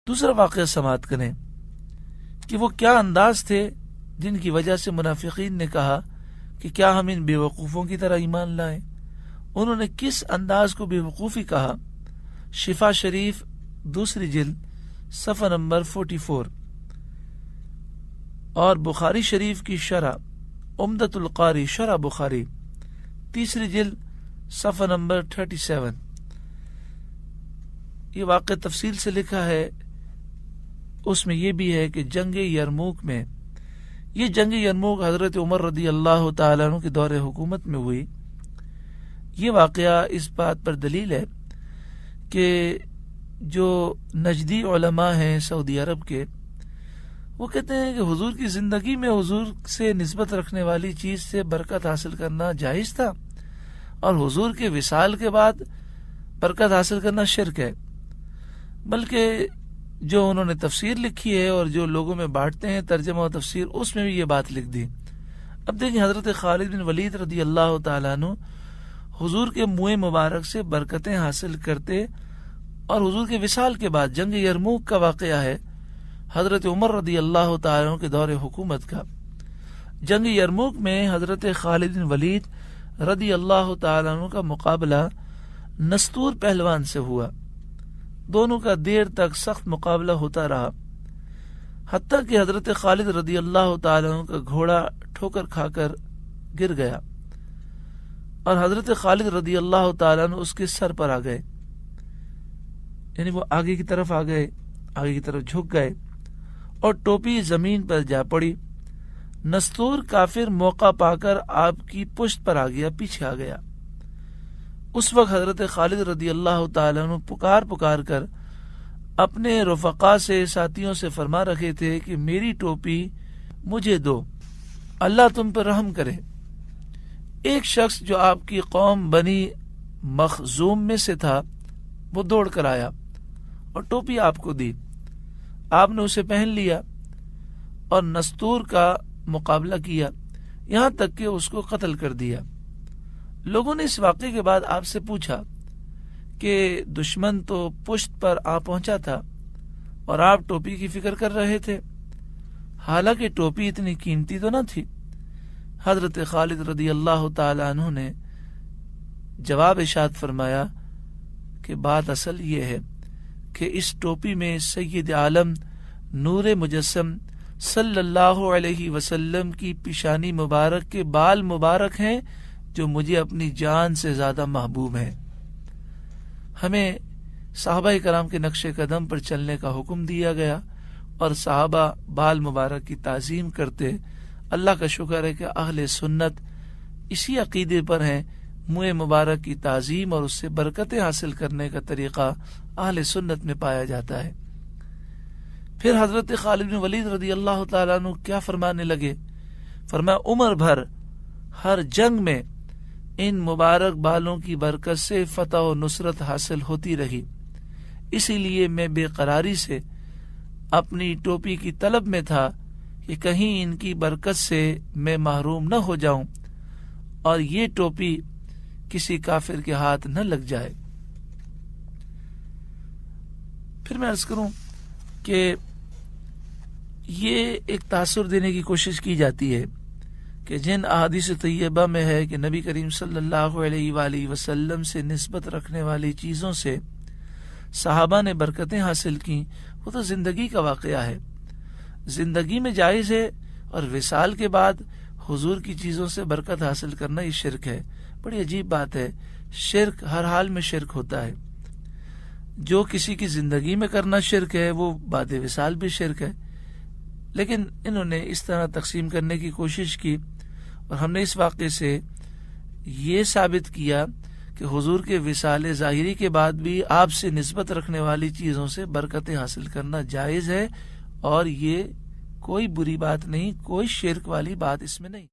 دوسرا واقعہ سماعت کریں کہ وہ کیا انداز تھے جن کی وجہ سے منافقین نے کہا کہ کیا ہم ان بیوقوفوں کی طرح ایمان لائیں۔ انہوں نے کس انداز کو بیوقوفی کہا؟ شفا شریف دوسری جلد صفحہ نمبر 44 اور بخاری شریف کی شرح عمدۃ القاری شرح بخاری تیسری جلد صفحہ نمبر 37۔ یہ واقعہ تفصیل سے لکھا ہے، اس میں یہ بھی ہے کہ جنگ یرموک میں، یہ جنگ یرموک حضرت عمر رضی اللہ تعالیٰ عنہ کے دور حکومت میں ہوئی۔ یہ واقعہ اس بات پر دلیل ہے کہ جو نجدی علماء ہیں سعودی عرب کے، وہ کہتے ہیں کہ حضور کی زندگی میں حضور سے نسبت رکھنے والی چیز سے برکت حاصل کرنا جائز تھا، اور حضور کے وصال کے بعد برکت حاصل کرنا شرک ہے۔ بلکہ جو انہوں نے تفسیر لکھی ہے اور جو لوگوں میں بانٹتے ہیں ترجمہ و تفسیر، اس میں بھی یہ بات لکھ دی۔ اب دیکھیں حضرت خالد بن ولید رضی اللہ تعالیٰ عنہ حضور کے منہ مبارک سے برکتیں حاصل کرتے، اور حضور کے وصال کے بعد جنگ یرموک کا واقعہ ہے حضرت عمر رضی اللہ تعالیٰ عنہ کے دور حکومت کا۔ جنگ یرموک میں حضرت خالد بن ولید رضی اللہ تعالیٰ عنہ کا مقابلہ نستور پہلوان سے ہوا۔ دونوں کا دیر تک سخت مقابلہ ہوتا رہا، حتیٰ کہ حضرت خالد رضی اللہ تعالیٰ عنہ کا گھوڑا ٹھوکر کھا کر گر گیا، اور حضرت خالد رضی اللہ تعالیٰ عنہ اس کے سر پر آ گئے، یعنی وہ آگے کی طرف آ گئے، آگے کی طرف جھک گئے، اور ٹوپی زمین پر جا پڑی۔ نستور کافر موقع پا کر آپ کی پشت پر آ گیا، پیچھے آ گیا۔ اس وقت حضرت خالد رضی اللہ تعالیٰ عنہ پکار کر اپنے رفقا سے، ساتھیوں سے فرما رکھے تھے کہ میری ٹوپی مجھے دو، اللہ تم پر رحم کرے۔ ایک شخص جو آپ کی قوم بنی مخزوم میں سے تھا، وہ دوڑ کر آیا اور ٹوپی آپ کو دی۔ آپ نے اسے پہن لیا اور نستور کا مقابلہ کیا، یہاں تک کہ اس کو قتل کر دیا۔ لوگوں نے اس واقعے کے بعد آپ سے پوچھا کہ دشمن تو پشت پر آ پہنچا تھا اور آپ ٹوپی کی فکر کر رہے تھے، حالانکہ ٹوپی اتنی قیمتی تو نہ تھی۔ حضرت خالد رضی اللہ تعالی عنہ نے جواب ارشاد فرمایا کہ بات اصل یہ ہے کہ اس ٹوپی میں سید عالم نور مجسم صلی اللہ علیہ وسلم کی پیشانی مبارک کے بال مبارک ہیں، جو مجھے اپنی جان سے زیادہ محبوب ہیں۔ ہمیں صحابہ کرام کے نقش قدم پر چلنے کا حکم دیا گیا، اور صحابہ بال مبارک کی تعظیم کرتے۔ اللہ کا شکر ہے کہ اہل سنت اسی عقیدے پر ہیں، منہ مبارک کی تعظیم اور اس سے برکتیں حاصل کرنے کا طریقہ اہل سنت میں پایا جاتا ہے۔ پھر حضرت خالد بن ولید رضی اللہ تعالیٰ عنہ کیا فرمانے لگے؟ فرمایا عمر بھر ہر جنگ میں ان مبارک بالوں کی برکت سے فتح و نصرت حاصل ہوتی رہی، اسی لیے میں بے قراری سے اپنی ٹوپی کی طلب میں تھا کہ کہیں ان کی برکت سے میں محروم نہ ہو جاؤں اور یہ ٹوپی کسی کافر کے ہاتھ نہ لگ جائے۔ پھر میں عرض کروں کہ یہ ایک تاثر دینے کی کوشش کی جاتی ہے کہ جن احادیث طیبہ میں ہے کہ نبی کریم صلی اللہ علیہ وآلہ وسلم سے نسبت رکھنے والی چیزوں سے صحابہ نے برکتیں حاصل کی، وہ تو زندگی کا واقعہ ہے، زندگی میں جائز ہے، اور وصال کے بعد حضور کی چیزوں سے برکت حاصل کرنا یہ شرک ہے۔ بڑی عجیب بات ہے، شرک ہر حال میں شرک ہوتا ہے۔ جو کسی کی زندگی میں کرنا شرک ہے، وہ بعد وصال بھی شرک ہے، لیکن انہوں نے اس طرح تقسیم کرنے کی کوشش کی، اور ہم نے اس واقعے سے یہ ثابت کیا کہ حضور کے وصال ظاہری کے بعد بھی آپ سے نسبت رکھنے والی چیزوں سے برکتیں حاصل کرنا جائز ہے، اور یہ کوئی بری بات نہیں، کوئی شرک والی بات اس میں نہیں۔